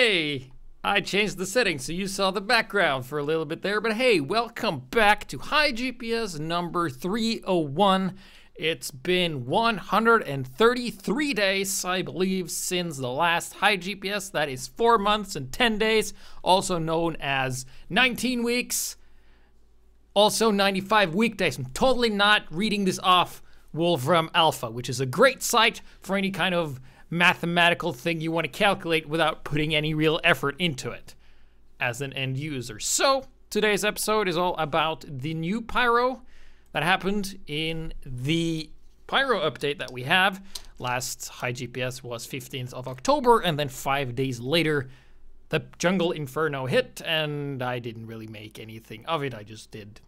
Hey, I changed the settings so you saw the background for a little bit there, but hey, welcome back to HiGPS number 301. It's been 133 days, I believe, since the last HiGPS. That is 4 months and 10 days, also known as 19 weeks, also 95 weekdays. I'm totally not reading this off Wolfram Alpha, which is a great site for any kind of mathematical thing you want to calculate without putting any real effort into it as an end user. So today's episode is all about the new Pyro that happened in the Pyro update that we have. Last HiGPS was 15th of October, and then 5 days later the Jungle Inferno hit, and I didn't really make anything of it. I just did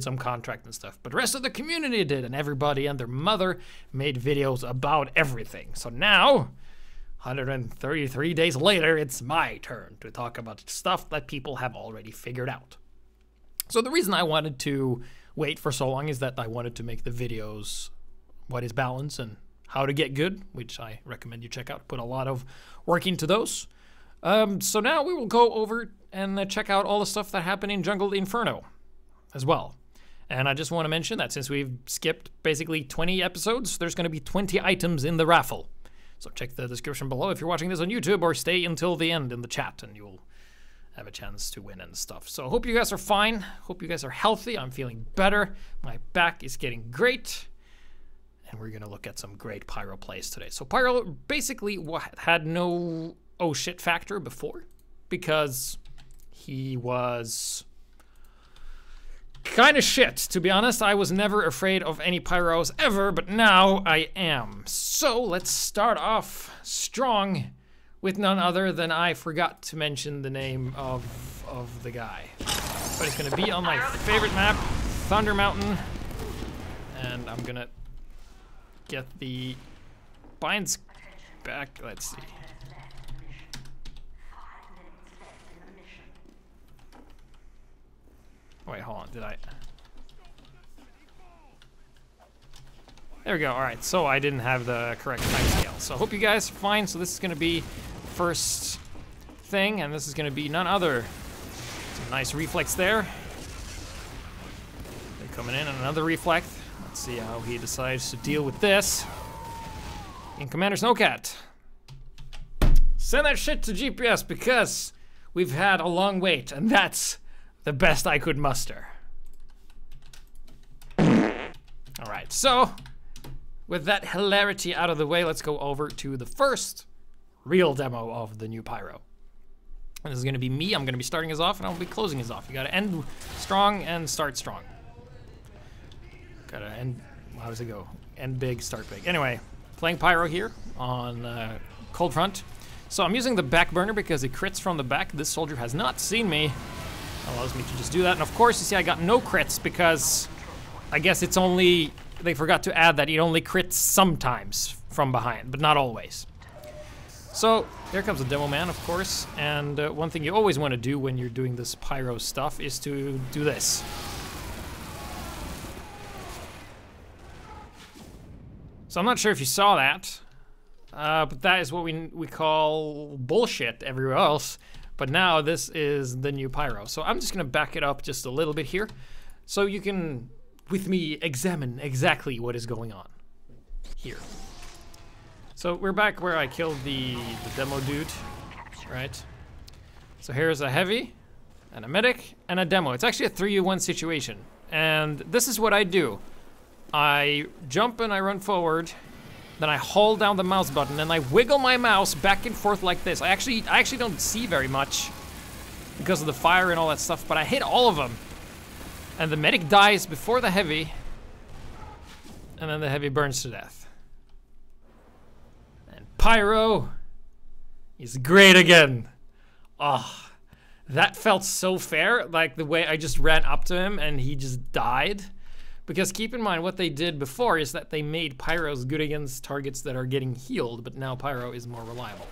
some contract and stuff, but the rest of the community did, and everybody and their mother made videos about everything. So now, 133 days later, it's my turn to talk about stuff that people have already figured out. So the reason I wanted to wait for so long is that I wanted to make the videos what is balance and how to get good, which I recommend you check out. Put a lot of work into those. So now we will go over and check out all the stuff that happened in Jungle Inferno as well. And I just want to mention that since we've skipped basically 20 episodes, there's going to be 20 items in the raffle. So check the description below if you're watching this on YouTube, or stay until the end in the chat and you'll have a chance to win and stuff. So I hope you guys are fine. Hope you guys are healthy. I'm feeling better. My back is getting great. And we're going to look at some great Pyro plays today. So Pyro basically had no oh shit factor before because he was kind of shit, to be honest. I was never afraid of any Pyros ever, but now I am. So let's start off strong with none other than, I forgot to mention the name of the guy. But it's gonna be on my favorite map, Thunder Mountain. And I'm gonna get the binds back. Let's see. Wait, hold on, did I? There we go, all right, so I didn't have the correct time scale. So I hope you guys are fine. So this is gonna be first thing, and this is gonna be none other. Some nice reflex there. They're coming in, and another reflex. Let's see how he decides to deal with this. In Commander Snowcap. Send that shit to GPS because we've had a long wait, and that's the best I could muster. All right, so with that hilarity out of the way, let's go over to the first real demo of the new Pyro. And this is gonna be me. I'm gonna be starting us off, and I'll be closing us off. You gotta end strong and start strong. Gotta end, how does it go? End big, start big. Anyway, playing Pyro here on Cold Front. So I'm using the back burner because it crits from the back. This soldier has not seen me. Allows me to just do that. And of course, you see I got no crits because I guess it's only, they forgot to add that it only crits sometimes from behind, but not always. So there comes a demo man, of course. And one thing you always want to do when you're doing this Pyro stuff is to do this. So I'm not sure if you saw that, but that is what we call bullshit everywhere else. But now this is the new Pyro. So I'm just gonna back it up just a little bit here so you can, with me, examine exactly what is going on here. So we're back where I killed the demo dude, right? So here's a heavy, and a medic, and a demo. It's actually a 3-1 situation. And this is what I do. I jump and I run forward, then I hold down the mouse button and I wiggle my mouse back and forth like this. I actually don't see very much because of the fire and all that stuff, but I hit all of them. And the medic dies before the heavy, and then the heavy burns to death. And Pyro is great again. Oh, that felt so fair, like the way I just ran up to him and he just died. Because keep in mind, what they did before is that they made Pyros good against targets that are getting healed, but now Pyro is more reliable.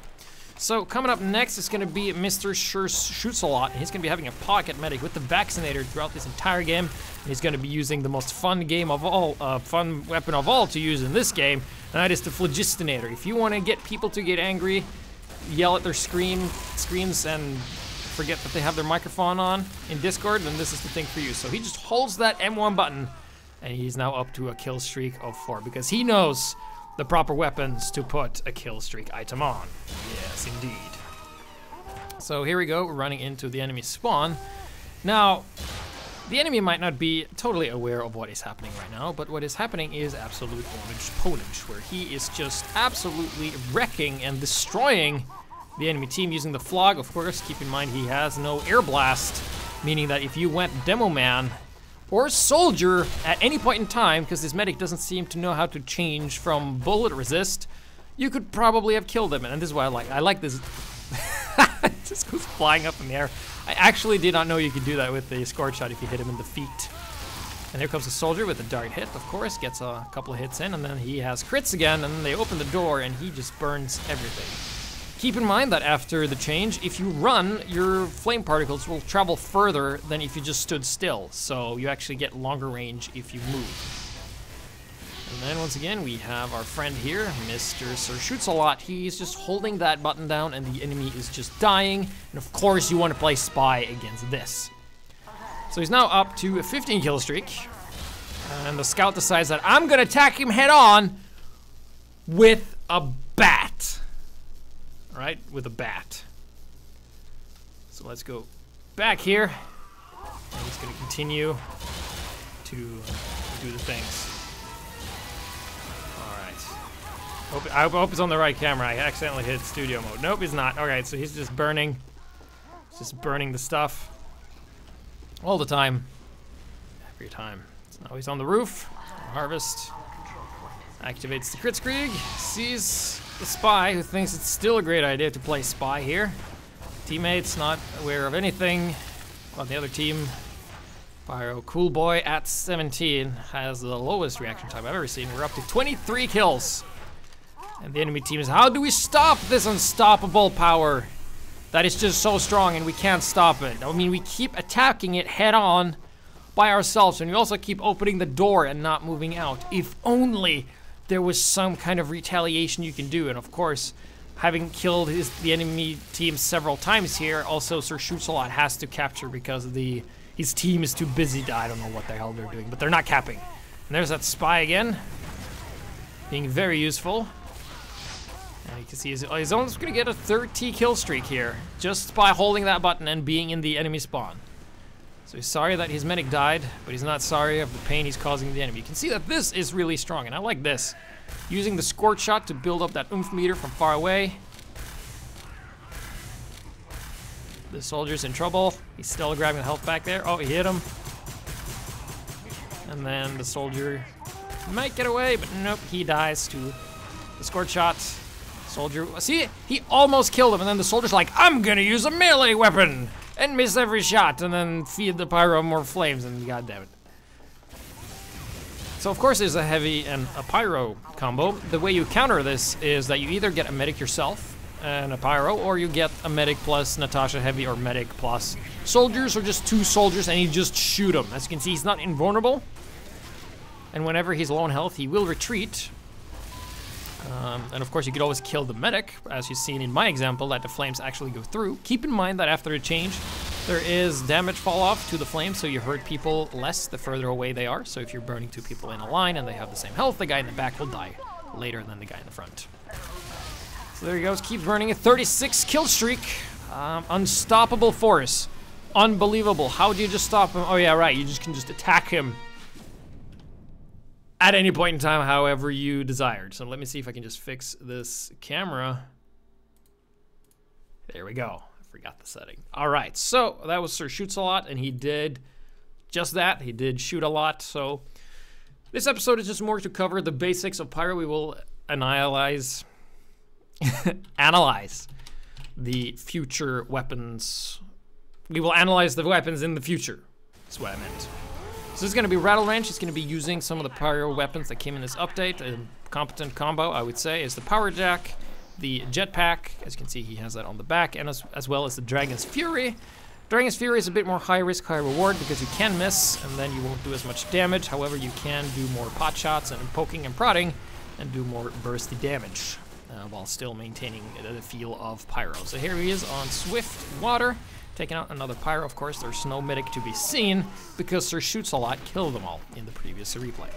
So coming up next is gonna be MrSos shoots a lot, and he's gonna be having a pocket medic with the vaccinator throughout this entire game. And he's gonna be using the most fun weapon of all to use in this game, and that is the Phlogistinator. If you wanna get people to get angry, yell at their screens and forget that they have their microphone on in Discord, then this is the thing for you. So he just holds that M1 button, and he's now up to a kill streak of 4 because he knows the proper weapons to put a kill streak item on. Yes, indeed. So here we go, we're running into the enemy spawn. Now, the enemy might not be totally aware of what is happening right now, but what is happening is absolute ownage, where he is just absolutely wrecking and destroying the enemy team using the Flog. Of course, keep in mind he has no air blast, meaning that if you went Demo Man or Soldier at any point in time, because this medic doesn't seem to know how to change from bullet resist, you could probably have killed him. And this is why I like this. It just goes flying up in the air. I actually did not know you could do that with the scorch shot if you hit him in the feet. And here comes the Soldier with a dart hit, of course, gets a couple of hits in, and then he has crits again, and then they open the door and he just burns everything. Keep in mind that after the change, if you run, your flame particles will travel further than if you just stood still. So you actually get longer range if you move. And then once again, we have our friend here, MrSos Shoots a Lot. He's just holding that button down and the enemy is just dying. And of course you want to play Spy against this. So he's now up to a 15 kill streak. And the scout decides that I'm gonna attack him head on with a bat. Right, with a bat. So let's go back here. And he's gonna continue to do the things. Alright. I hope it's on the right camera. I accidentally hit studio mode. Nope, he's not. Alright, so he's just burning. He's just burning the stuff. All the time. Every time. So now he's on the roof. Harvest. Activates the Kritzkrieg. Sees the Spy, who thinks it's still a great idea to play Spy here. Teammates not aware of anything about the other team. Pyro, cool boy at 17, has the lowest reaction time I've ever seen. We're up to 23 kills. And the enemy team is, how do we stop this unstoppable power that is just so strong and we can't stop it? I mean, we keep attacking it head on by ourselves, and we also keep opening the door and not moving out. If only there was some kind of retaliation you can do. And of course, having killed the enemy team several times here, also Sir Shoots a Lot has to capture because his team is too busy. I don't know what the hell they're doing, but they're not capping. And there's that Spy again, being very useful. And you can see he's almost gonna get a 30 kill streak here, just by holding that button and being in the enemy spawn. So he's sorry that his medic died, but he's not sorry of the pain he's causing the enemy. You can see that this is really strong, and I like this. Using the Scorch Shot to build up that oomph meter from far away. The Soldier's in trouble. He's still grabbing the health back there. Oh, he hit him. And then the Soldier might get away, but nope, he dies to the Scorch Shot. Soldier, see, he almost killed him, and then the Soldier's like, I'm gonna use a melee weapon and miss every shot, and then feed the Pyro more flames, and god damn it. So of course there's a heavy and a Pyro combo. The way you counter this is that you either get a medic yourself and a Pyro, or you get a medic plus Natasha heavy or medic plus soldiers, or just 2 soldiers, and you just shoot him. As you can see, he's not invulnerable, and whenever he's low on health, he will retreat. And of course you could always kill the medic, as you've seen in my example, that the flames actually go through. Keep in mind that after a change, there is damage fall off to the flames, so you hurt people less the further away they are. So if you're burning 2 people in a line and they have the same health, the guy in the back will die later than the guy in the front. So there he goes, keeps burning a 36 kill streak. Unstoppable force. Unbelievable. How do you just stop him? Oh yeah, right, you just can just attack him at any point in time, however you desired. So let me see if I can just fix this camera. There we go. I forgot the setting. All right, so that was Sir Shoots a Lot, and he did just that. He did shoot a lot. So this episode is just more to cover the basics of Pyro. We will analyze the future weapons. We will analyze the weapons in the future. That's what I meant. So this is going to be Rattle Ranch. He's going to be using some of the Pyro weapons that came in this update. A competent combo, I would say, is the Power Jack, the Jetpack. As you can see, he has that on the back, and as well as the Dragon's Fury. Dragon's Fury is a bit more high risk, high reward, because you can miss, and then you won't do as much damage. However, you can do more pot shots and poking and prodding, and do more bursty damage. while still maintaining the feel of Pyro. So here he is on Swift Water, taking out another Pyro. Of course, there's no medic to be seen because Sir Shoots a lot killed them all in the previous replay.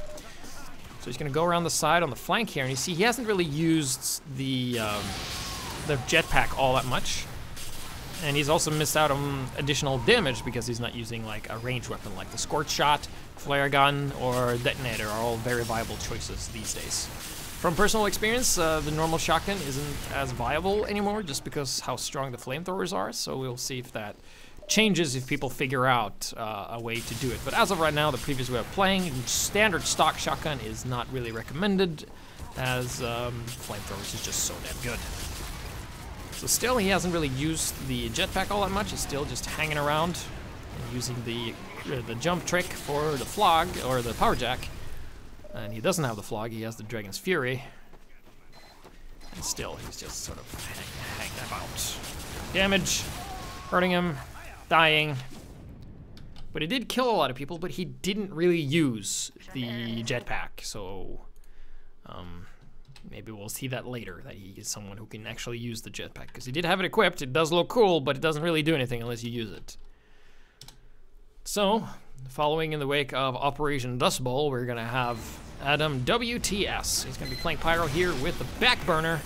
So he's going to go around the side on the flank here, and you see he hasn't really used the jetpack all that much. And he's also missed out on additional damage because he's not using like a ranged weapon like the Scorch Shot, Flare Gun, or Detonator are all very viable choices these days. From personal experience, the normal shotgun isn't as viable anymore just because how strong the flamethrowers are, so we'll see if that changes if people figure out a way to do it. But as of right now, the previous way of playing, standard stock shotgun is not really recommended as flamethrowers is just so damn good. So still, he hasn't really used the jetpack all that much. He's still just hanging around and using the jump trick for the flog, or the power jack. And he doesn't have the flog, he has the Dragon's Fury. And still, he's just sort of hanging about. Damage, hurting him, dying. But he did kill a lot of people, but he didn't really use the jetpack. So, maybe we'll see that later, that he is someone who can actually use the jetpack. Because he did have it equipped, it does look cool, but it doesn't really do anything unless you use it. So, following in the wake of Operation Dust Bowl, we're gonna have Adam WTS. He's gonna be playing Pyro here with the Backburner,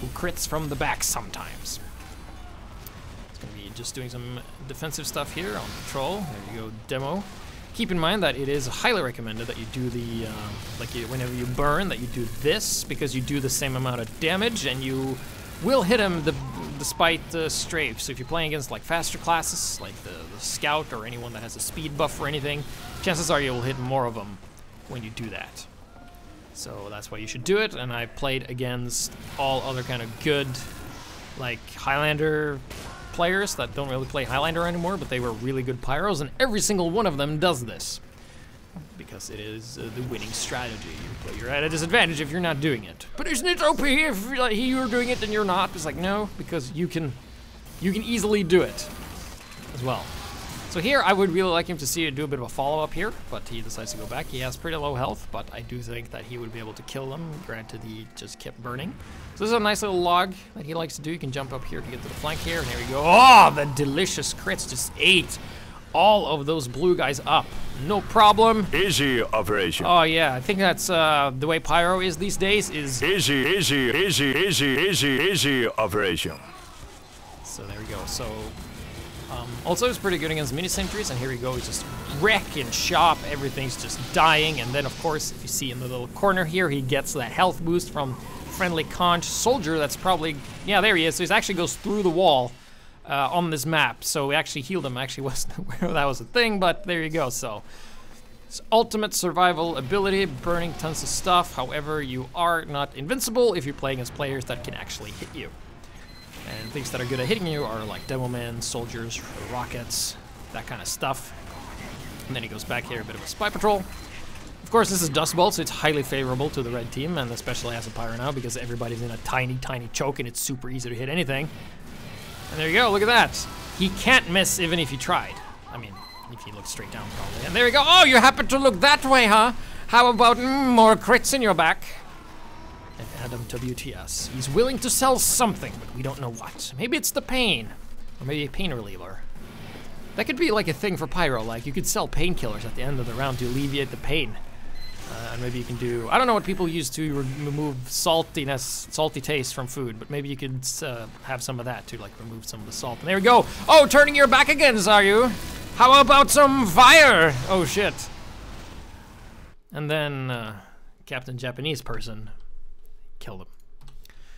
who crits from the back sometimes. He's gonna be just doing some defensive stuff here on patrol. There you go, demo. Keep in mind that it is highly recommended that you do the, whenever you burn, that you do this, because you do the same amount of damage, and you will hit him despite the strafe. So if you're playing against like faster classes, like the Scout or anyone that has a speed buff or anything, chances are you will hit more of them when you do that. So that's why you should do it, and I played against all other kind of good, like Highlander players that don't really play Highlander anymore, but they were really good Pyros, and every single one of them does this. Because it is the winning strategy. You're at a disadvantage if you're not doing it. But isn't it OP if you're doing it and you're not? It's like, no, because you can easily do it as well. So here, I would really like him to see it do a bit of a follow-up here, but he decides to go back. He has pretty low health, but I do think that he would be able to kill them. Granted, he just kept burning. So this is a nice little log that he likes to do. You can jump up here to get to the flank here, and there we go. Oh, the delicious crits just ate all of those blue guys up. No problem. Easy operation. Oh yeah, I think that's the way Pyro is these days, is easy operation. So there we go. So also it's pretty good against mini sentries, and here we go, he's just wreck and shop, everything's just dying, and then of course if you see in the little corner here, he gets that health boost from friendly conch soldier. That's probably, yeah, there he is. So he actually goes through the wall on this map, so we actually healed him. Actually wasn't aware that was a thing, but there you go. So it's ultimate survival ability, burning tons of stuff. However, you are not invincible if you're playing as players that can actually hit you. And things that are good at hitting you are like demo men, soldiers, rockets, that kind of stuff. And then he goes back here, a bit of a spy patrol. Of course, this is Dust Bowl, so it's highly favorable to the red team, and especially as a Pyro now, because everybody's in a tiny, tiny choke, and it's super easy to hit anything. And there you go, look at that. He can't miss even if he tried. I mean, if he looked straight down, probably. And there we go. Oh, you happen to look that way, huh? How about more crits in your back? And Adam WTS. He's willing to sell something, but we don't know what. Maybe it's the pain, or maybe a pain reliever. That could be like a thing for Pyro, like you could sell painkillers at the end of the round to alleviate the pain. And maybe you can do, I don't know what people use to remove salty taste from food, but maybe you could have some of that to like remove some of the salt. And there we go. Oh, turning your back against, are you? How about some fire? Oh shit. And then Captain Japanese person killed him.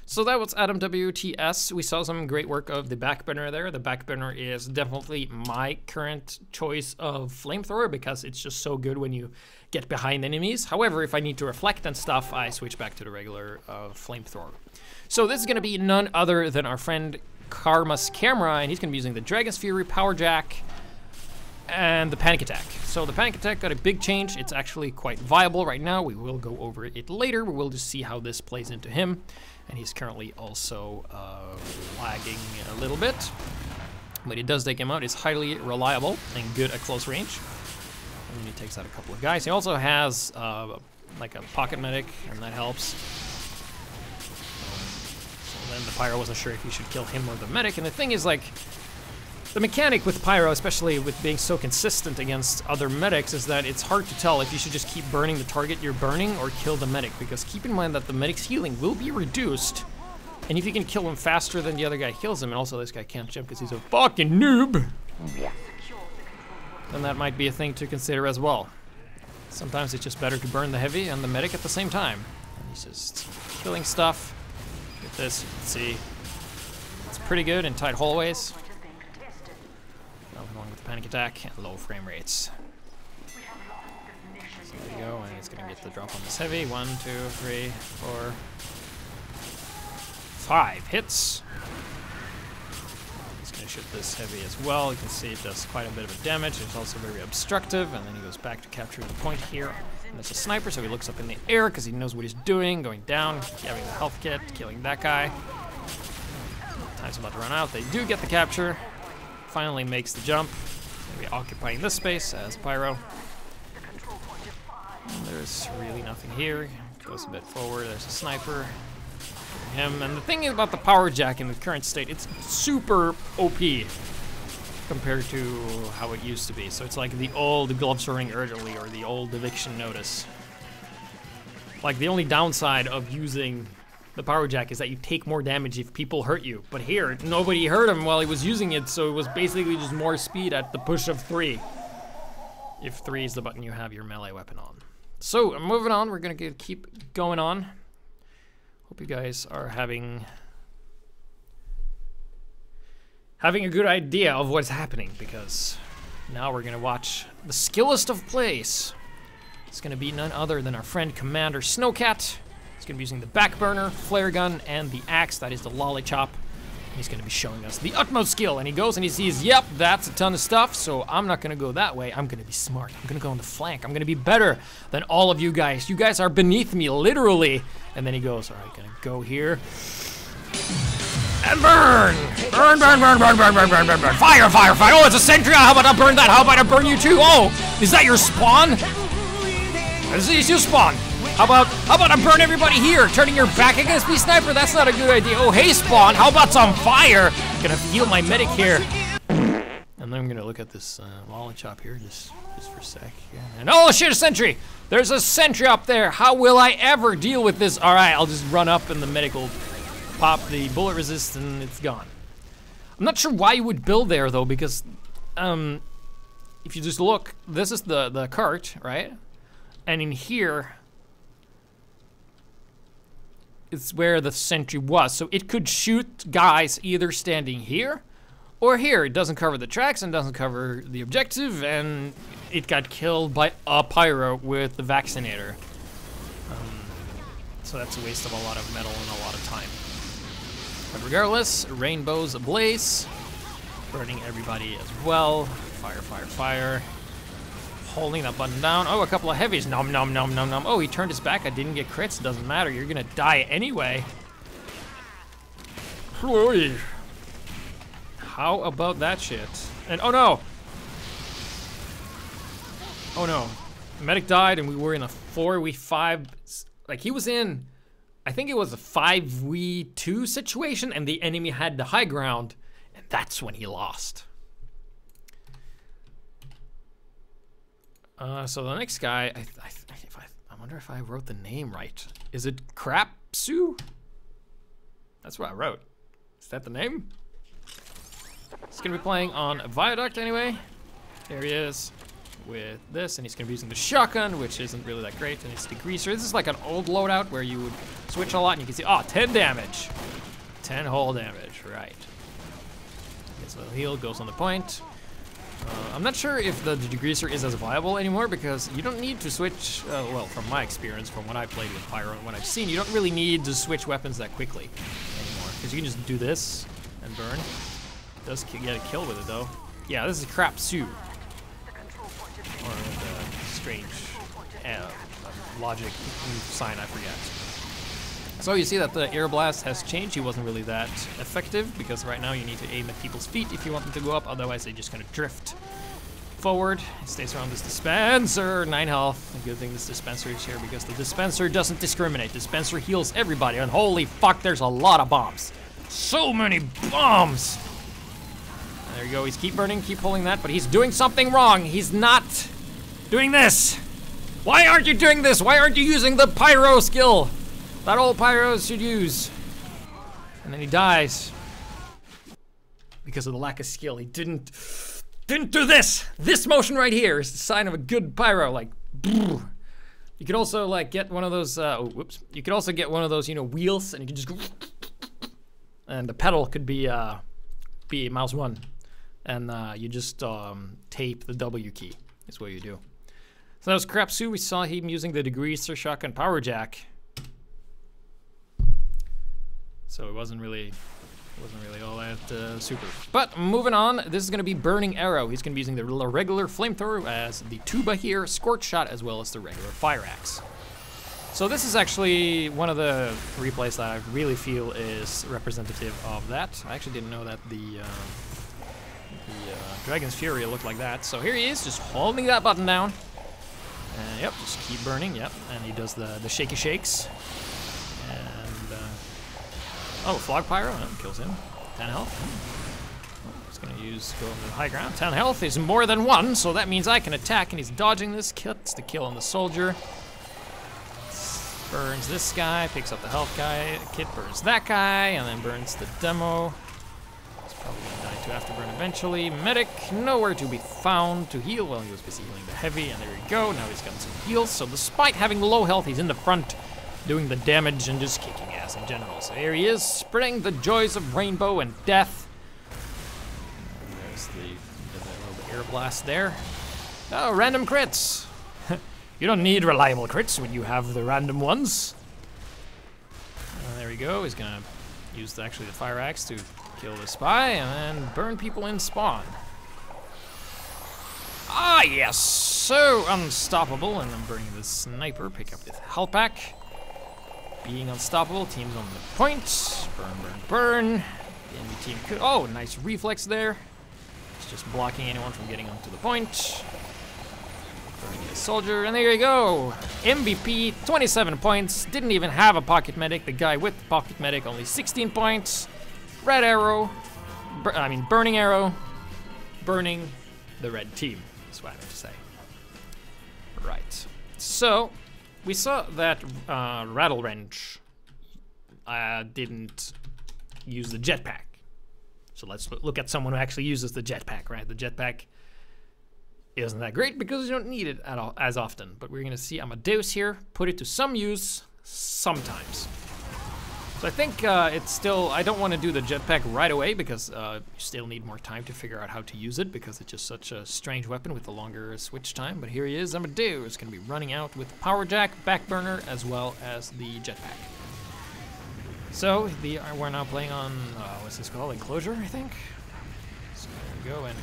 So that was Adam WTS. We saw some great work of the Backburner there. The Backburner is definitely my current choice of flamethrower because it's just so good when you get behind enemies. However, if I need to reflect and stuff, I switch back to the regular flamethrower. So this is going to be none other than our friend Karmis camera, and he's going to be using the Dragon's Fury, Power Jack, and the Panic Attack. So the Panic Attack got a big change. It's actually quite viable right now. We will go over it later. We will just see how this plays into him. And he's currently also lagging a little bit. But it does take him out. It's highly reliable and good at close range. And then he takes out a couple of guys. He also has like a pocket medic, and that helps. Pyro wasn't sure if you should kill him or the medic. And the thing is, like, the mechanic with Pyro, especially with being so consistent against other medics, is that it's hard to tell if you should just keep burning the target you're burning or kill the medic, because keep in mind that the medic's healing will be reduced, and if you can kill him faster than the other guy kills him, and also this guy can't jump because he's a fucking noob, then that might be a thing to consider as well. Sometimes it's just better to burn the heavy and the medic at the same time. And he's just killing stuff. Get this, you can see it's pretty good in tight hallways. Going with the panic attack and low frame rates. So there you go, and he's gonna get the drop on this heavy. 1, 2, 3, 4, 5 hits. He's gonna shoot this heavy as well. You can see it does quite a bit of damage. It's also very obstructive, and then he goes back to capturing the point here. And it's a sniper, so he looks up in the air because he knows what he's doing, going down, having the health kit, killing that guy. Time's about to run out. They do get the capture. Finally makes the jump. Maybe occupying this space as Pyro. And there's really nothing here. Goes a bit forward. There's a sniper. Him. And the thing about the power jack in the current state, it's super OP compared to how it used to be. So it's like the old gloves ring urgently or the old eviction notice. Like the only downside of using the power jack is that you take more damage if people hurt you. But here, nobody hurt him while he was using it, so it was basically just more speed at the push of 3. If 3 is the button you have your melee weapon on. So, moving on, we're gonna keep going on. Hope you guys are having a good idea of what's happening, because now we're gonna watch the skillest of plays. It's gonna be none other than our friend Commander Snowcat. He's gonna be using the back burner, flare gun, and the axe, that is the lollipop. He's gonna be showing us the utmost skill, and he goes and he sees, yep, that's a ton of stuff, so I'm not gonna go that way. I'm gonna be smart. I'm gonna go on the flank. I'm gonna be better than all of you guys. You guys are beneath me, literally. And then he goes, all right, gonna go here. And burn! Burn, burn, burn, burn, burn, burn, burn, burn, burn. Fire, fire, fire. Oh, it's a sentry. How about I burn that? How about I burn you too? Oh, is that your spawn? This is your spawn. How about I burn everybody here? Turning your back against me, sniper? That's not a good idea. Oh, hey, spawn. How about some fire? I'm gonna heal my medic here. And then I'm gonna look at this lollipop here just for a sec. Yeah. And oh shit, a sentry! There's a sentry up there. How will I ever deal with this? All right, I'll just run up and the medic will pop the bullet resist and it's gone. I'm not sure why you would build there though, because if you just look, this is the cart, right? And in here, it's where the sentry was. So it could shoot guys either standing here or here. It doesn't cover the tracks and doesn't cover the objective, and it got killed by a Pyro with the vaccinator. So that's a waste of a lot of metal and a lot of time. But regardless, rainbows ablaze, burning everybody as well. Fire, fire, fire. Holding that button down. Oh, a couple of heavies. Nom, nom, nom, nom, nom. Oh, he turned his back. I didn't get crits. Doesn't matter. You're gonna die anyway. How about that shit? And oh no! Oh no. Medic died and we were in a 4v5. Like he was in, I think it was a 5v2 situation and the enemy had the high ground and that's when he lost. So the next guy, I wonder if I wrote the name right. Is it Crapsu? That's what I wrote. Is that the name? He's gonna be playing on a viaduct anyway. There he is with this, and he's gonna be using the shotgun, which isn't really that great, and it's Degreaser. This is like an old loadout where you would switch a lot, and you can see, oh, 10 damage. 10 whole damage, right. Gets a little heal, goes on the point. I'm not sure if the Degreaser is as viable anymore because you don't need to switch, well, from my experience, from when I played with Pyro and what I've seen, you don't really need to switch weapons that quickly anymore. Because you can just do this and burn. Does get a kill with it though. Yeah, this is Crapsu. Or the strange logic sign, I forget. So you see that the air blast has changed. He wasn't really that effective because right now you need to aim at people's feet if you want them to go up, otherwise they're just gonna drift forward. It stays around this dispenser, 9 health. A good thing this dispenser is here because the dispenser doesn't discriminate. Dispenser heals everybody, and holy fuck, there's a lot of bombs. So many bombs. There you go, he's keep burning, keep pulling that, but he's doing something wrong. He's not doing this. Why aren't you doing this? Why aren't you using the Pyro skill that all Pyros should use? And then he dies. Because of the lack of skill, he didn't do this. This motion right here is the sign of a good Pyro, like, brrr. You could also like get one of those, You could also get one of those, you know, wheels, and you could just go, and the pedal could be mouse 1. And you just tape the W key, is what you do. So that was Krapsu. We saw him using the Degreaser shotgun power jack. So it wasn't really all that super. But moving on, this is gonna be Burning Arrow. He's gonna be using the regular flamethrower as the tuba here, Scorch Shot, as well as the regular fire axe. So this is actually one of the replays that I really feel is representative of that. I actually didn't know that the Dragon's Fury looked like that. So here he is, just holding that button down. And yep, just keep burning, yep. And he does the shaky shakes. Oh, Flog Pyro, oh, kills him. 10 health. Oh, he's gonna go on the high ground. 10 health is more than 1, so that means I can attack, and he's dodging this. Gets the kill on the soldier. Burns this guy, picks up the health guy. Kit burns that guy, and then burns the demo. He's probably gonna die too after burn eventually. Medic, nowhere to be found to heal. Well, he was busy healing the heavy, and there you go. Now he's got some heals, so despite having low health, he's in the front, doing the damage and just kicking ass in general. So here he is, spreading the joys of rainbow and death. And there's the little air blast there. Oh, random crits. You don't need reliable crits when you have the random ones. There we go. He's gonna use actually the fire axe to kill the spy and then burn people in spawn. Ah, yes, so unstoppable. And I'm burning the sniper. Pick up the health pack. Being unstoppable, team's on the point. Burn, burn, burn. The enemy team could. Oh, nice reflex there. It's just blocking anyone from getting onto the point. Burning the soldier, and there you go. MVP, 27 points. Didn't even have a pocket medic. The guy with the pocket medic, only 16 points. Red arrow. Burning arrow. Burning the red team. That's what I have to say. Right. So. We saw that Rattle Ranch didn't use the jetpack. So let's look at someone who actually uses the jetpack, right? The jetpack isn't that great because you don't need it at all as often. But we're gonna see Amadeus here put it to some use sometimes. So I think it's still, I don't want to do the jetpack right away because you still need more time to figure out how to use it because it's just such a strange weapon with a longer switch time. But here he is, Amadeus, going to be running out with power jack, back burner, as well as the jetpack. So we're now playing on, what's this called, Enclosure, I think? So there we go, and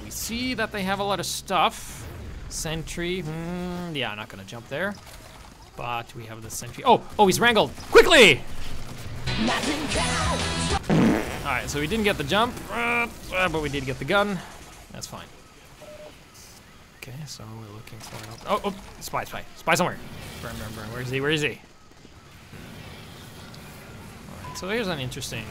we see that they have a lot of stuff. Sentry, yeah, I'm not going to jump there. But we have the sentry. Oh, he's wrangled. Quickly! Alright, so we didn't get the jump, but we did get the gun. That's fine. Okay, so we're looking for... Oh, spy somewhere. Burn, burn, burn. Where is he? Alright, so here's an interesting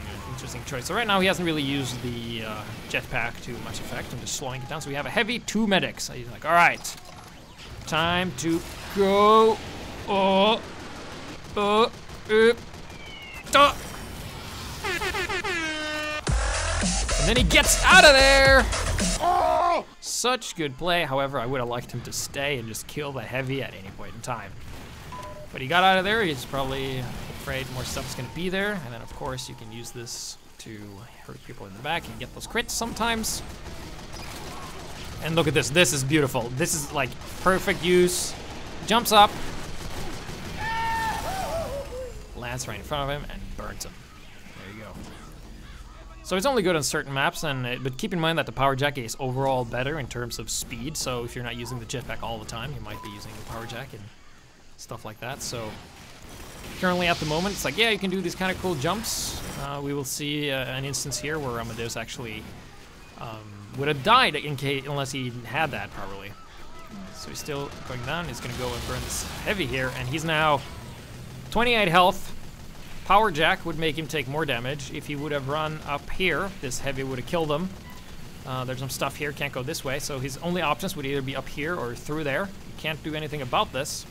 choice. So right now he hasn't really used the jetpack to much effect. I'm just slowing it down. So we have a heavy, 2 medics. So he's like, alright, time to go. And then he gets out of there. Oh, such good play. However, I would have liked him to stay and just kill the heavy at any point in time. But he got out of there. He's probably afraid more stuff's gonna be there. And then of course you can use this to hurt people in the back and get those crits sometimes. And look at this. This is beautiful. This is like perfect use. Jumps up. Lands right in front of him and burns him. There you go. So it's only good on certain maps, but keep in mind that the power jack is overall better in terms of speed. So if you're not using the jetpack all the time, you might be using the power jack and stuff like that. So currently at the moment, it's like, yeah, you can do these kind of cool jumps. We will see an instance here where Amadeus actually would have died unless he had that properly. So he's still going down. He's gonna go and burn this heavy here, and he's now 28 health, power jack would make him take more damage. If he would have run up here, this heavy would have killed him. There's some stuff here, can't go this way, so his only options would either be up here or through there. He can't do anything about this.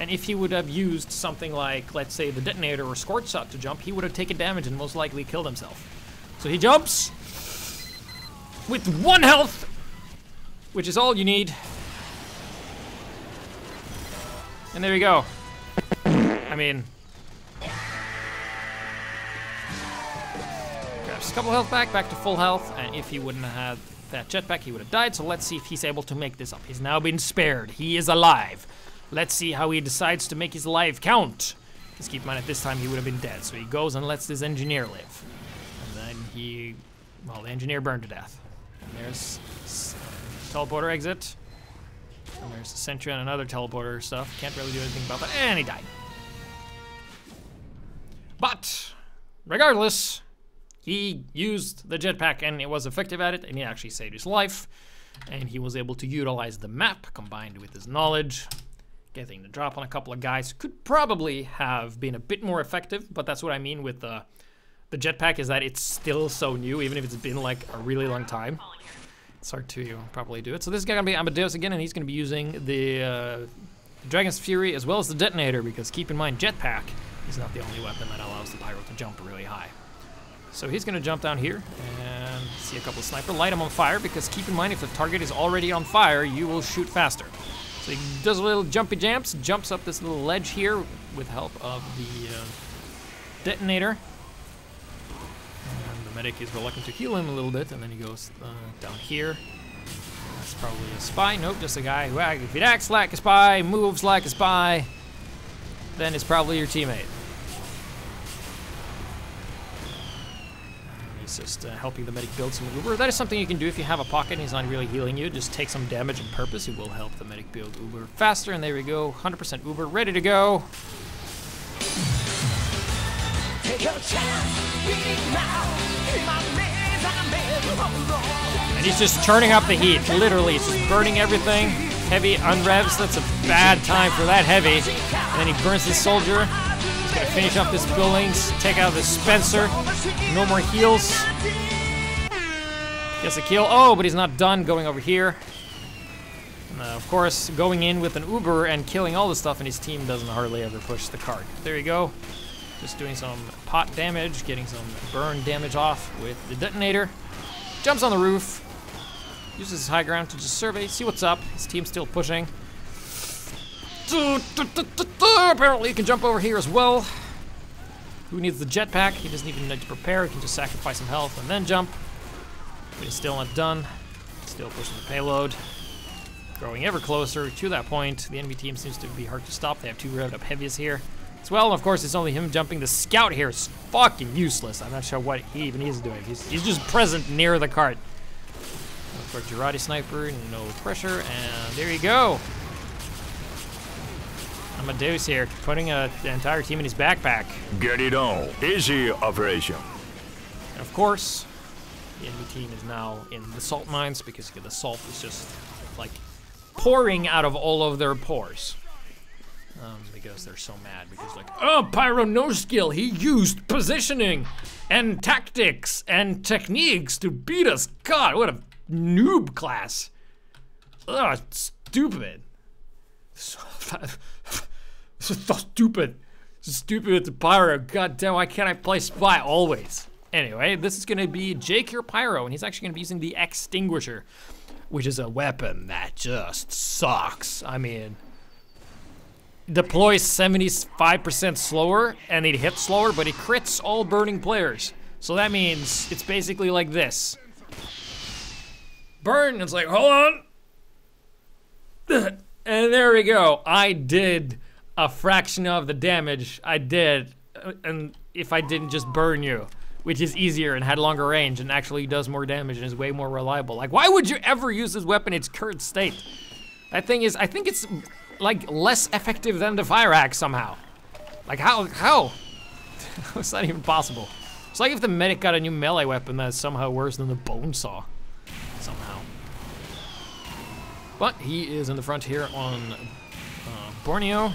And if he would have used something like, let's say, the detonator or scorch shot to jump, he would have taken damage and most likely killed himself. So he jumps with 1 health, which is all you need. And there we go. I mean, grabs a couple health back to full health, and if he wouldn't have had that jetpack, he would have died. So let's see if he's able to make this up. He's now been spared. He is alive. Let's see how he decides to make his life count. Just keep in mind, at this time he would have been dead. So he goes and lets this engineer live. And then he, well, the engineer burned to death. And there's teleporter exit. And there's a sentry and another teleporter stuff. Can't really do anything about that. And he died. But, regardless, he used the jetpack and it was effective at it, and he actually saved his life. And he was able to utilize the map combined with his knowledge, getting the drop on a couple of guys. Could probably have been a bit more effective, but that's what I mean with the jetpack, is that it's still so new, even if it's been like a really long time. It's hard to properly do it. So this is gonna be Amadeus again, and he's gonna be using the Dragon's Fury as well as the detonator, because keep in mind, jetpack is not the only weapon that allows the Pyro to jump really high. So he's gonna jump down here and see a couple of sniper, light him on fire, because keep in mind, if the target is already on fire, you will shoot faster. So he does a little jumpy jumps, jumps up this little ledge here with help of the detonator. And the medic is reluctant to heal him a little bit, and then he goes down here. That's probably a spy. Nope, just a guy who, if he acts like a spy, moves like a spy, then it's probably your teammate. Just helping the medic build some Uber. That is something you can do if you have a pocket and he's not really healing you. Just take some damage on purpose. It will help the medic build Uber faster. And there we go, 100% Uber, ready to go. And he's just turning up the heat. Literally, it's just burning everything. Heavy unrevs. That's a bad time for that heavy. And then he burns the soldier. He's gonna finish up this buildings, take out the Spencer. No more heals. Gets a kill. Oh, but he's not done. Going over here. And, of course, going in with an Uber and killing all the stuff, and his team doesn't hardly ever push the cart. There you go. Just doing some pot damage, getting some burn damage off with the detonator. Jumps on the roof. Uses his high ground to just survey, see what's up. His team's still pushing. Apparently he can jump over here as well. Who needs the jetpack? He doesn't even need to prepare. He can just sacrifice some health and then jump. But he's still not done. Still pushing the payload. Growing ever closer to that point. The enemy team seems to be hard to stop. They have 2 revved up heavies here as well. And of course, it's only him jumping. The scout here is fucking useless. I'm not sure what he even is doing. He's just present near the cart. For Girardi sniper, no pressure, and there you go. Amadeus here, putting the entire team in his backpack. Get it on. Easy operation. And of course, the enemy team is now in the salt mines, because the salt is just like pouring out of all of their pores. Because they're so mad, because like, oh, Pyro no skill, he used positioning and tactics and techniques to beat us. God, what a noob class. Ugh, stupid. So stupid. Stupid to Pyro. God damn, why can't I play spy always? Anyway, this is gonna be Jake your Pyro, and he's actually gonna be using the Extinguisher, which is a weapon that just sucks. I mean, deploys 75% slower, and it hits slower, but it crits all burning players. So that means it's basically like this. Burn, it's like, hold on. And there we go. I did a fraction of the damage I did, and if I didn't just burn you, which is easier and had longer range and actually does more damage and is way more reliable. Like, why would you ever use this weapon in its current state? That thing is, I think it's like less effective than the fire axe somehow. Like, how? It's not even possible. It's like if the medic got a new melee weapon that's somehow worse than the bone saw. Somehow. But he is in the front here on Borneo.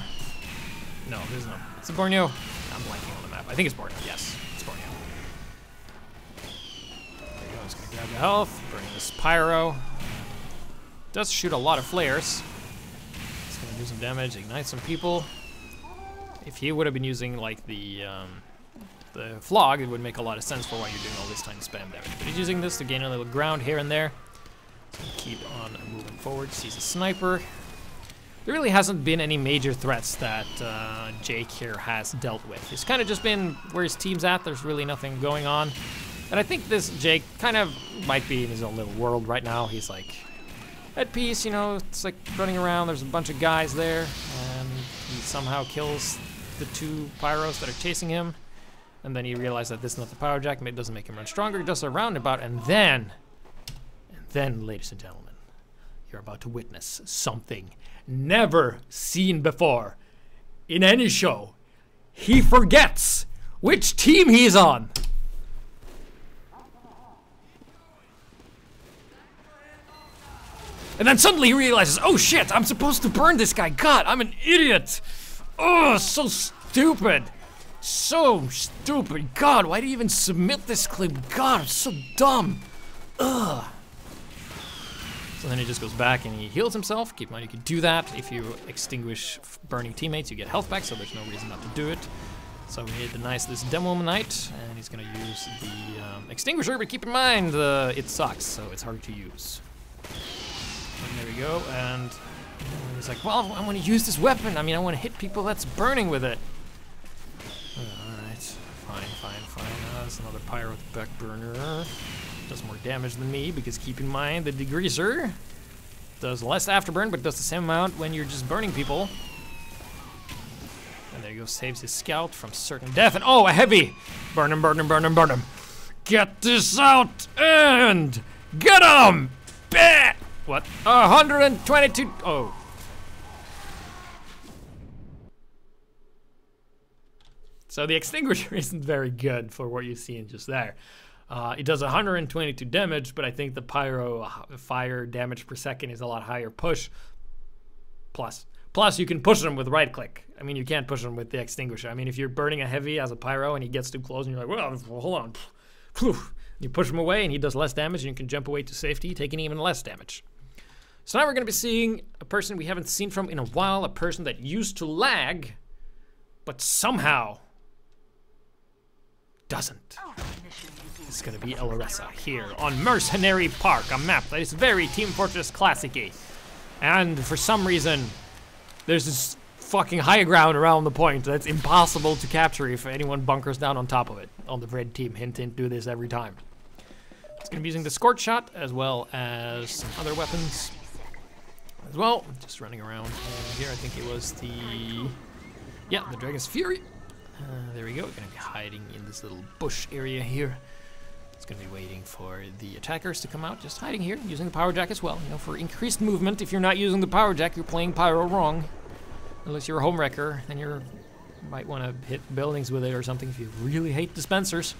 No, there's no. It's a Borneo. I'm blanking on the map. map. I think it's Borneo. Yes, it's Borneo. There you go. Just gonna grab the health. Burning this Pyro. Does shoot a lot of flares. It's gonna do some damage. Ignite some people. If he would have been using like the flog, it would make a lot of sense for why you're doing all this tiny spam damage. But he's using this to gain a little ground here and there. So keep on moving forward. Sees a sniper. There really hasn't been any major threats that Jake here has dealt with. It's kind of just been where his team's at. There's really nothing going on. And I think this Jake kind of might be in his own little world right now. He's like at peace, you know, it's like running around. There's a bunch of guys there, and he somehow kills the 2 Pyros that are chasing him. And then he realized that this is not the Power Jack. It doesn't make him run stronger. He does a roundabout, and then, ladies and gentlemen, you're about to witness something never seen before in any show. He forgets which team he's on. And then suddenly he realizes, oh shit, I'm supposed to burn this guy. God, I'm an idiot. Oh, so stupid. So stupid. God, why did you even submit this clip? God, I'm so dumb. Ugh. So then he just goes back and he heals himself. Keep in mind you can do that. If you extinguish burning teammates, you get health back, so there's no reason not to do it. So he denies this Demo Knight, and he's gonna use the extinguisher, but keep in mind, it sucks, so it's hard to use. And there we go, and he's like, well, I want to use this weapon. I mean, I want to hit people that's burning with it. Alright, fine. That's another Pyro with the back burner. Does more damage than me, because keep in mind, the Degreaser does less afterburn, but does the same amount when you're just burning people. And there you go, saves his scout from certain death. And oh, a heavy! Burn him. Get this out, and get him! Bah! What? 122. Oh. So the extinguisher isn't very good for what you've seen just there. It does 122 damage, but I think the Pyro fire damage per second is a lot higher push. Plus you can push them with right click. I mean, you can't push them with the extinguisher. I mean, if you're burning a heavy as a Pyro and he gets too close and you're like, well, hold on. You push him away and he does less damage and you can jump away to safety, taking even less damage. So now we're going to be seeing a person we haven't seen from in a while, a person that used to lag, but somehow doesn't. It's going to be Eloressa here on Mercenary Park, a map that is very Team Fortress Classic-y. And for some reason, there's this fucking high ground around the point that's impossible to capture if anyone bunkers down on top of it. On the red team, hint, do this every time. It's going to be using the Scorch Shot as well as some other weapons as well. Just running around. And here I think it was the Dragon's Fury. There we go. We're going to be hiding in this little bush area here. It's going to be waiting for the attackers to come out. Just hiding here, using the Power Jack as well. You know, for increased movement. If you're not using the Power Jack, you're playing Pyro wrong. Unless you're a home wrecker, then you might want to hit buildings with it or something if you really hate dispensers.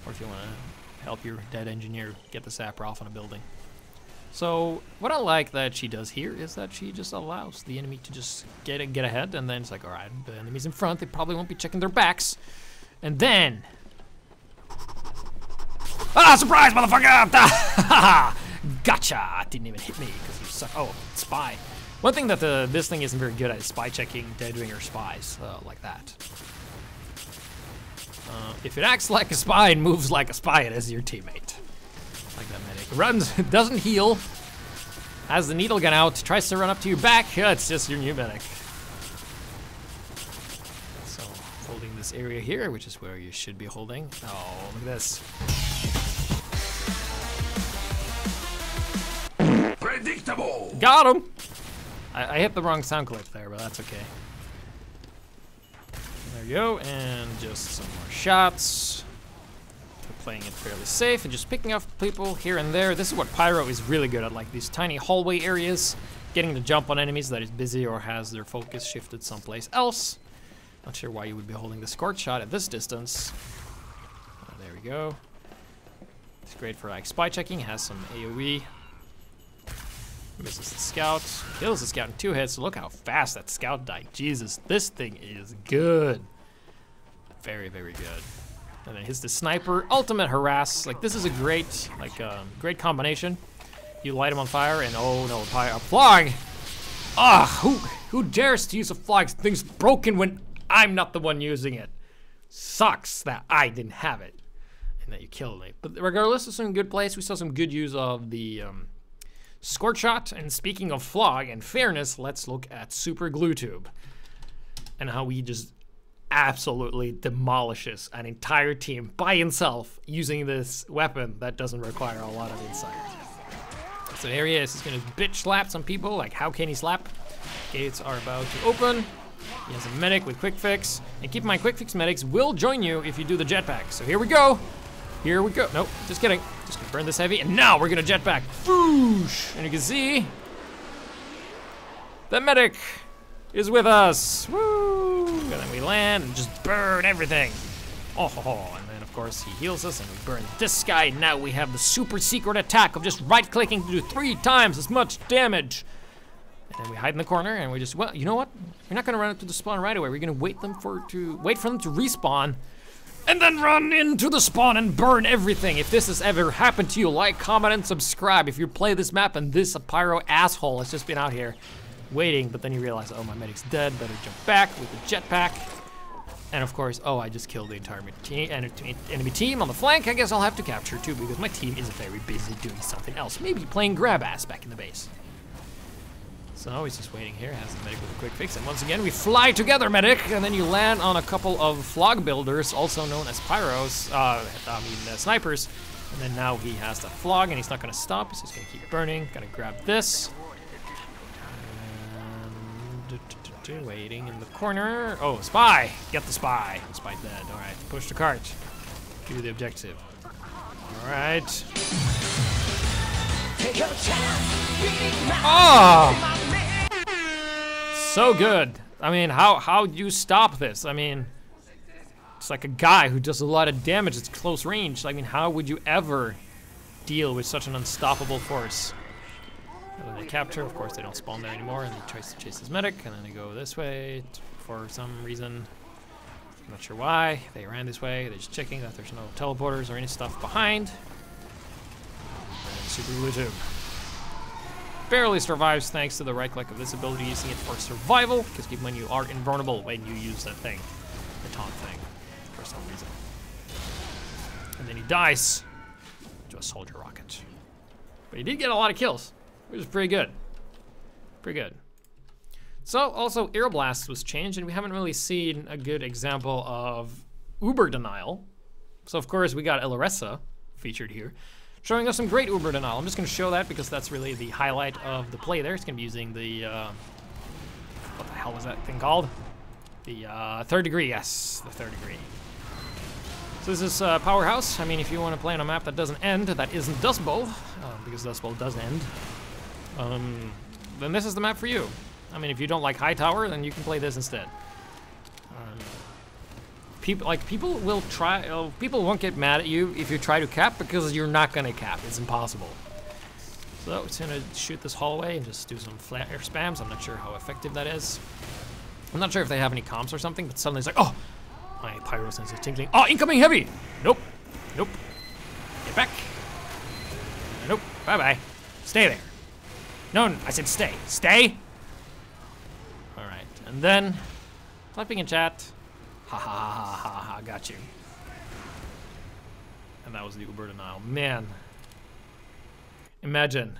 Or if you want to help your dead engineer get the sapper off on a building. So what I like that she does here is that she just allows the enemy to just get ahead, and then it's like, all right, the enemy's in front, they probably won't be checking their backs. And then, surprise, motherfucker! Gotcha! Didn't even hit me because you suck. Oh, spy. One thing that this thing isn't very good at is spy checking dead ringer spies like that. If it acts like a spy and moves like a spy, it is your teammate. Like that medic. Runs, doesn't heal, has the needle gun out, tries to run up to your back. It's just your new medic. So, holding this area here, which is where you should be holding. Oh, look at this. Predictable! Got him! I hit the wrong sound clip there, but that's okay. There you go, and just some more shots. Playing it fairly safe and just picking off people here and there. This is what Pyro is really good at, like these tiny hallway areas, getting the jump on enemies that is busy or has their focus shifted someplace else. Not sure why you would be holding the Scorch Shot at this distance. There we go. It's great for like spy checking, has some AoE. Misses the scout, kills the scout in 2 hits. Look how fast that scout died. Jesus, this thing is good. Very, very good. And then hits the sniper, ultimate harass. Like, this is a great, great combination. You light him on fire, and oh no, a flag! Ah, who dares to use a flag? Thing's broken when I'm not the one using it. Sucks that I didn't have it, and that you killed me. But regardless, it's in a good place. We saw some good use of the squirt shot. And speaking of flog and fairness, let's look at Super Glue Tube and how he just absolutely demolishes an entire team by himself using this weapon that doesn't require a lot of insight. So here he is, he's gonna bitch slap some people. Like, how can he slap? Gates are about to open. He has a medic with quick fix. And keep in mind, quick fix medics will join you if you do the jetpack. So here we go. Here we go. Nope, just kidding. Just gonna burn this heavy, and now we're gonna jetpack. Foosh! And you can see the medic is with us. Woo! And then we land and just burn everything. Oh, and then of course he heals us and we burn this guy. Now we have the super secret attack of just right-clicking to do 3 times as much damage. And then we hide in the corner and we just, well, you know what? We're not gonna run up to the spawn right away. We're gonna wait for them to respawn and then run into the spawn and burn everything. If this has ever happened to you, like, comment, and subscribe. If you play this map and this Pyro asshole has just been out here waiting, but then you realize, oh, my medic's dead, better jump back with the jetpack. And of course, oh, I just killed the entire enemy team on the flank. I guess I'll have to capture too, because my team is very busy doing something else. Maybe playing grab ass back in the base. So he's just waiting here, has the medic with a quick fix, and once again, we fly together, medic, and then you land on a couple of flog builders, also known as Pyros, snipers. And then now he has the flog, and he's not gonna stop, he's just gonna keep burning. Gotta grab this. Waiting in the corner. Oh, spy! Get the spy. Spy dead. All right, push the cart. Do the objective. All right. Oh! So good. I mean, how do you stop this? I mean, it's like a guy who does a lot of damage. It's close range. I mean, how would you ever deal with such an unstoppable force? And then they capture, of course they don't spawn there anymore, and he tries to chase his medic, and then they go this way for some reason. I'm not sure why. They ran this way. They're just checking that there's no teleporters or any stuff behind. And Super Glue Tube barely survives thanks to the right click of this ability, using it for survival, because keep in mind you are invulnerable when you use that thing, the taunt thing, for some reason. And then he dies to a soldier rocket. But he did get a lot of kills. Which is pretty good. Pretty good. So, also, Aeroblast was changed, and we haven't really seen a good example of Uber denial. So, of course, we got Elaressa featured here, showing us some great Uber denial. I'm just going to show that because that's really the highlight of the play there. It's going to be using the, what the hell was that thing called? The third degree, yes, the third degree. So this is Powerhouse. I mean, if you want to play on a map that doesn't end, that isn't Dust Bowl, because Dust Bowl does end, then this is the map for you. I mean, if you don't like High Tower, then you can play this instead. People will try. People won't get mad at you if you try to cap, because you're not gonna cap. It's impossible. So it's gonna shoot this hallway and just do some flat air spams. I'm not sure how effective that is. I'm not sure if they have any comms or something, but suddenly it's like, oh, my Pyro sense is tingling. Oh, incoming heavy. Nope. Nope. Get back. Nope. Bye bye. Stay there. No, I said stay. Stay. All right, and then typing in chat. Ha ha ha ha ha, got you. And that was the Uber denial. Man, imagine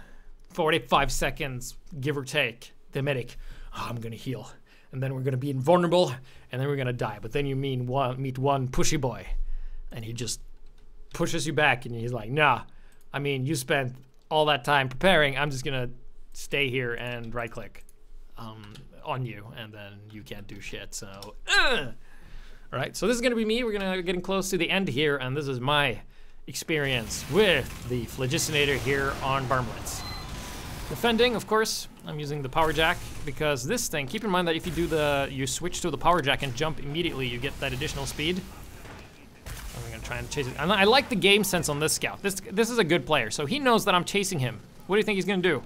45 seconds, give or take, the medic, oh, I'm gonna heal. And then we're gonna be invulnerable, and then we're gonna die. But then you meet one pushy boy, and he just pushes you back, and he's like, nah, I mean, you spent all that time preparing, I'm just gonna stay here and right click on you, and then you can't do shit, so, All right, so this is gonna be me. We're gonna getting close to the end here, and this is my experience with the Phlogiston here on Barmblitz. Defending, of course, I'm using the power jack, because this thing, keep in mind that if you switch to the power jack and jump immediately, you get that additional speed. I'm gonna try and chase it. And I like the game sense on this scout. This is a good player, so he knows that I'm chasing him. What do you think he's gonna do?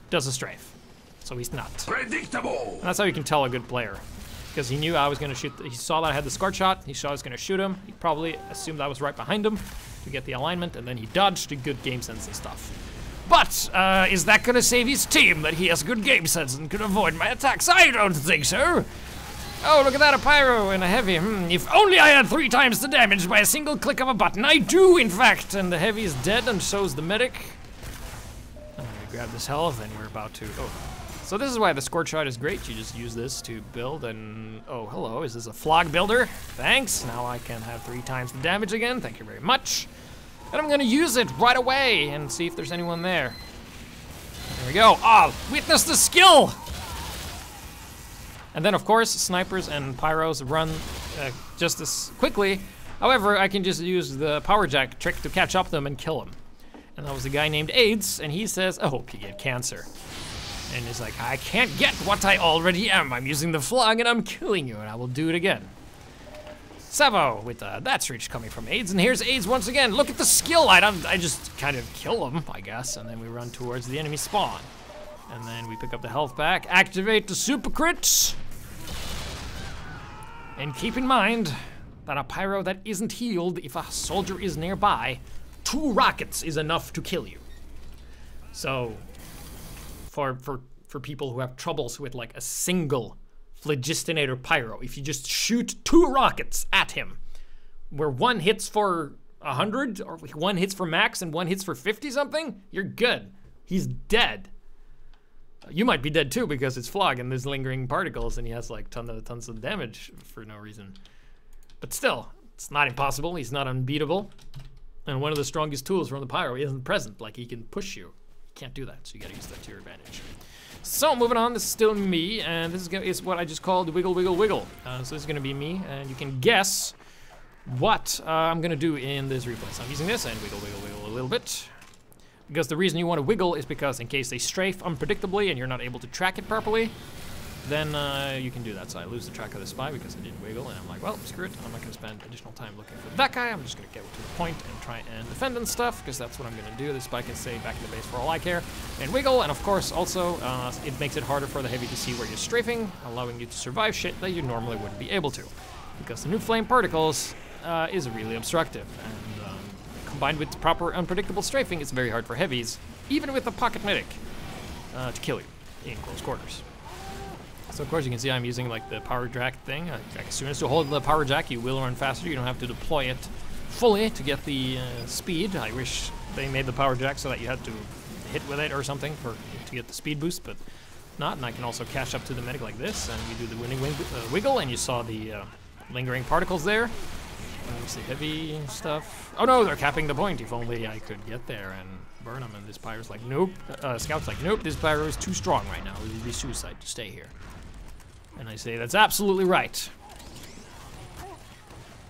Does a strafe. So he's not. Predictable. And that's how you can tell a good player. because he knew I was gonna shoot. He saw that I had the scorch shot. He saw I was gonna shoot him. He probably assumed I was right behind him to get the alignment, and then he dodged. Good game sense and stuff. But is that gonna save his team that he has good game sense and can avoid my attacks? I don't think so. Oh, look at that, a pyro and a heavy. If only I had 3 times the damage by a single click of a button. I do, in fact. And the heavy is dead, and so is the medic. I'm gonna grab this health, and we're about to. Oh. So this is why the scorch shot is great. You just use this to build, and oh, hello. Is this a flog builder? Thanks. Now I can have 3 times the damage again. Thank you very much. And I'm gonna use it right away and see if there's anyone there. There we go. Ah, witness the skill! And then, of course, snipers and pyros run just as quickly. However, I can just use the power jack trick to catch up to them and kill them. And that was a guy named AIDS, and he says, I hope you get cancer. And he's like, I can't get what I already am. I'm using the flog and I'm killing you, and I will do it again. Savo with that's reach coming from AIDS, and here's AIDS once again. Look at the skill item. I just kind of kill him, I guess, and then we run towards the enemy spawn. And then we pick up the health back, activate the super crits. And keep in mind that a pyro that isn't healed, if a soldier is nearby, 2 rockets is enough to kill you. So, for people who have troubles with like a single Phlogistinator pyro, if you just shoot 2 rockets at him, where 1 hits for 100, or 1 hits for max and 1 hits for 50 something, you're good. He's dead. You might be dead too because it's flog and there's lingering particles and he has like tons of damage for no reason. But still, it's not impossible. He's not unbeatable. And one of the strongest tools from the pyro isn't present. Like he can push you. You can't do that, so you gotta use that to your advantage. So moving on, this is still me, and this is what I just called wiggle, wiggle, wiggle. So this is gonna be me, and you can guess what I'm gonna do in this replay. So I'm using this and wiggle, wiggle, wiggle a little bit. Because the reason you want to wiggle is because in case they strafe unpredictably and you're not able to track it properly, then you can do that. So I lose the track of the spy because I didn't wiggle, and I'm like, well, screw it. I'm not going to spend additional time looking for that guy. I'm just going to get to the point and try and defend and stuff, because that's what I'm going to do. The spy can stay back in the base for all I care and wiggle, and of course also it makes it harder for the heavy to see where you're strafing, allowing you to survive shit that you normally wouldn't be able to, because the new flame particles is really obstructive, and combined with proper unpredictable strafing, it's very hard for heavies, even with a pocket medic, to kill you in close quarters. So of course you can see I'm using like the power jack thing. As soon as you hold the power jack, you will run faster. You don't have to deploy it fully to get the speed. I wish they made the power jack so that you had to hit with it or something to get the speed boost, but not. And I can also catch up to the medic like this, and we do the winning wiggle, and you saw the lingering particles there. Let's see, heavy stuff. Oh no, they're capping the point. If only I could get there and burn them. And this pyro's like, nope. Scout's like, nope, this pyro is too strong right now. It would be suicide to stay here. And I say, that's absolutely right.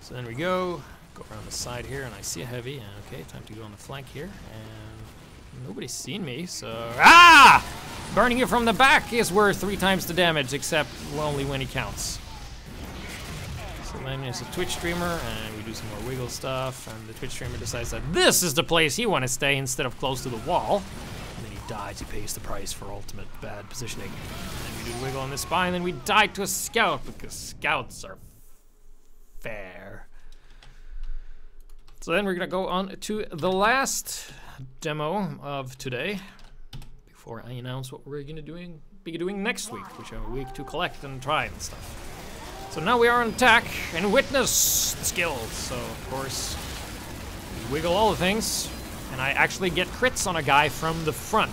So then we go around the side here, and I see a heavy. And okay, time to go on the flank here. And nobody's seen me, so... Ah! Burning you from the back is worth 3 times the damage, except only when he counts. So then there's a Twitch streamer, and we do some more wiggle stuff, and the Twitch streamer decides that this is the place he wants to stay instead of close to the wall. And then he dies, he pays the price for ultimate bad positioning. And then we do the wiggle on this spy, and then we die to a scout, because scouts are fair. So then we're gonna go on to the last demo of today, before I announce what we're gonna be doing next week, which are a week to collect and try and stuff. So now we are on attack and witness the skills. So of course, we wiggle all the things, and I actually get crits on a guy from the front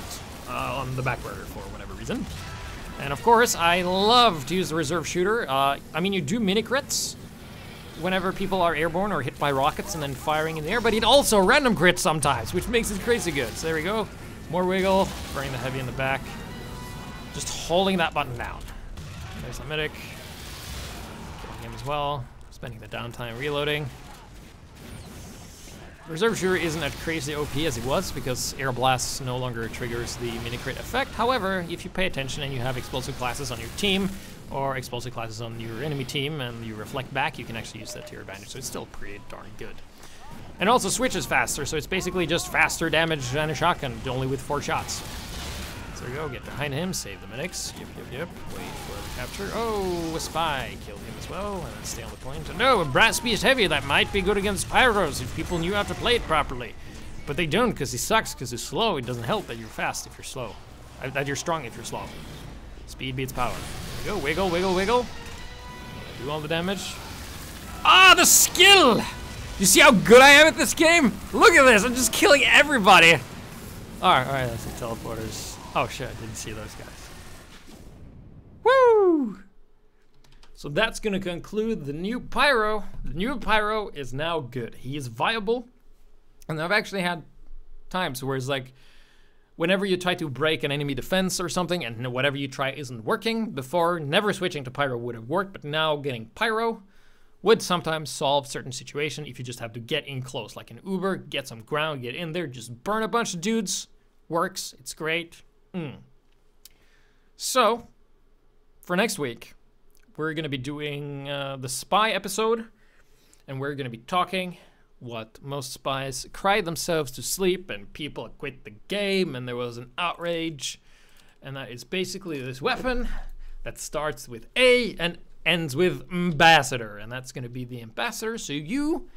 on the back burner for whatever reason. And of course, I love to use the reserve shooter. I mean, you do mini crits whenever people are airborne or hit by rockets and then firing in the air, but it also random crits sometimes, which makes it crazy good. So there we go, more wiggle, burning the heavy in the back, just holding that button down. There's the medic. Him as well, spending the downtime reloading. Reserve shooter isn't as crazy OP as it was because air blasts no longer triggers the mini crit effect. However, if you pay attention and you have explosive classes on your team or explosive classes on your enemy team and you reflect back, you can actually use that to your advantage. So it's still pretty darn good. And also switches faster, so it's basically just faster damage than a shotgun, only with 4 shots. So there we go, get behind him, save the medics. Yep. Wait for the capture. Oh, a spy. Kill him as well, and then stay on the point. No, a brass beast heavy, that might be good against Pyros if people knew how to play it properly. But they don't, because he sucks, because he's slow. It doesn't help that you're fast if you're slow. That you're strong if you're slow. Speed beats power. There we go, wiggle, wiggle, wiggle. Do all the damage. Ah, the skill! You see how good I am at this game? Look at this, I'm just killing everybody. Alright, that's the teleporters. Oh shit, I didn't see those guys. Woo! So that's gonna conclude the new Pyro. The new Pyro is now good. He is viable. And I've actually had times where it's like, whenever you try to break an enemy defense or something and whatever you try isn't working, before never switching to Pyro would have worked, but now getting Pyro would sometimes solve certain situation if you just have to get in close, like an Uber, get some ground, get in there, just burn a bunch of dudes. Works, it's great. So, for next week, we're gonna be doing the spy episode, and we're gonna be talking what most spies cry themselves to sleep and people quit the game and there was an outrage, and that is basically this weapon that starts with A and ends with ambassador, and that's gonna be the ambassador. So you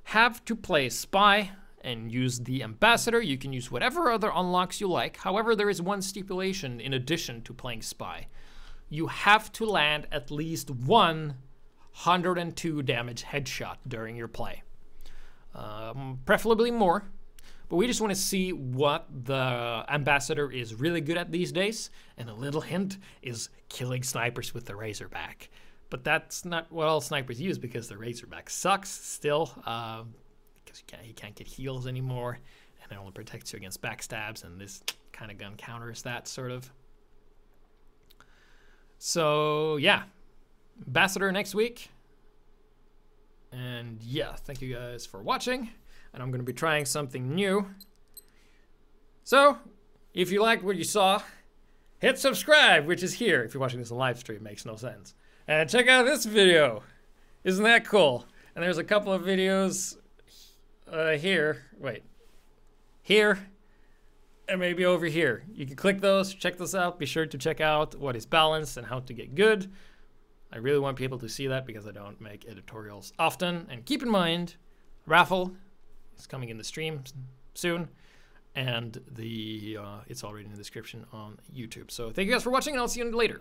have to play spy and use the ambassador. You can use whatever other unlocks you like. However, there is one stipulation in addition to playing spy. You have to land at least 102 damage headshot during your play. Preferably more, but we just want to see what the ambassador is really good at these days, and a little hint is killing snipers with the Razorback. But that's not what all snipers use, because the Razorback sucks still, because he can't get heals anymore, and it only protects you against backstabs, and this kind of gun counters that, sort of. So yeah, ambassador next week. And yeah, thank you guys for watching, and I'm gonna be trying something new. So, if you liked what you saw, hit subscribe, which is here. If you're watching this on live stream, it makes no sense. And check out this video. Isn't that cool? And there's a couple of videos here, and maybe over here. You can click those, check this out. Be sure to check out what is balanced and how to get good. I really want people to see that because I don't make editorials often. And keep in mind, raffle is coming in the stream soon, and it's already in the description on YouTube. So thank you guys for watching, and I'll see you later.